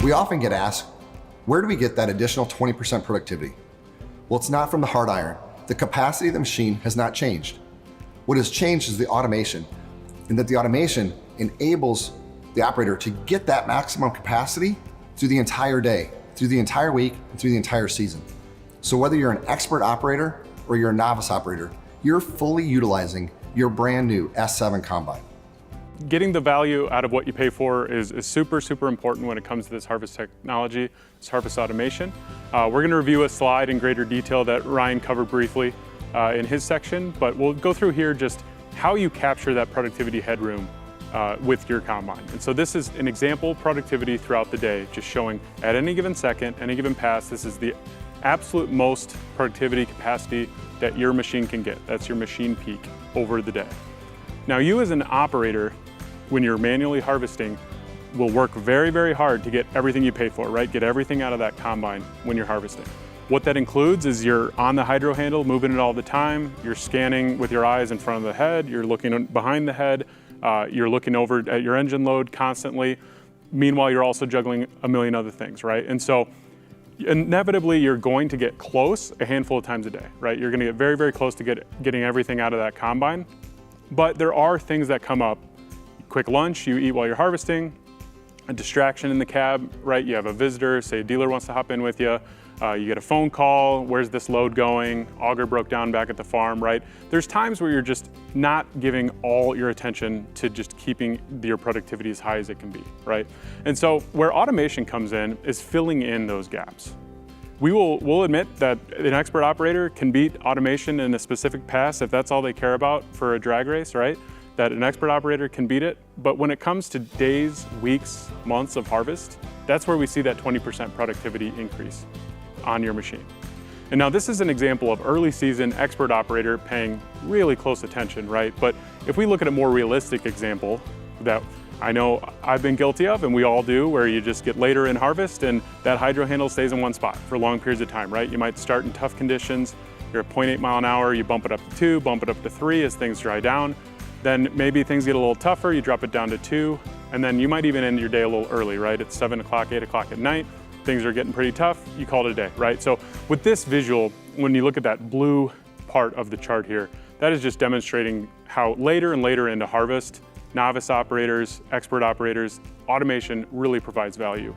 We often get asked, where do we get that additional 20% productivity? Well, it's not from the hard iron. The capacity of the machine has not changed. What has changed is the automation, and that the automation enables the operator to get that maximum capacity through the entire day, through the entire week, and through the entire season. So whether you're an expert operator or you're a novice operator, you're fully utilizing your brand new S7 combine. Getting the value out of what you pay for is super, super important when it comes to this harvest technology, this harvest automation. We're going to review a slide in greater detail that Ryan covered briefly in his section, but we'll go through here just how you capture that productivity headroom with your combine. And so this is an example productivity throughout the day, just showing at any given second, any given pass, this is the absolute most productivity capacity that your machine can get. That's your machine peak over the day. Now you as an operator, when you're manually harvesting, will work very, very hard to get everything you pay for, right? Get everything out of that combine when you're harvesting. What that includes is you're on the hydro handle, moving it all the time, you're scanning with your eyes in front of the head, you're looking behind the head, you're looking over at your engine load constantly. Meanwhile, you're also juggling a million other things, right? And so inevitably, you're going to get close a handful of times a day, right? You're gonna get very, very close to getting everything out of that combine. But there are things that come up. Quick lunch, you eat while you're harvesting, a distraction in the cab, right? You have a visitor, say a dealer wants to hop in with you. You get a phone call, where's this load going? Auger broke down back at the farm, right? There's times where you're just not giving all your attention to just keeping your productivity as high as it can be, right? And so where automation comes in is filling in those gaps. We'll admit that an expert operator can beat automation in a specific pass if that's all they care about for a drag race, right? That an expert operator can beat it. But when it comes to days, weeks, months of harvest, that's where we see that 20% productivity increase on your machine. And now this is an example of early season expert operator paying really close attention, right? But if we look at a more realistic example that I know I've been guilty of, and we all do, where you just get later in harvest and that hydro handle stays in one spot for long periods of time, right? You might start in tough conditions, you're at 0.8 mile an hour, you bump it up to 2, bump it up to 3 as things dry down. Then maybe things get a little tougher, you drop it down to 2, and then you might even end your day a little early, right? It's 7 o'clock, 8 o'clock at night, things are getting pretty tough, you call it a day, right? So with this visual, when you look at that blue part of the chart here, that is just demonstrating how later and later into harvest, novice operators, expert operators, automation really provides value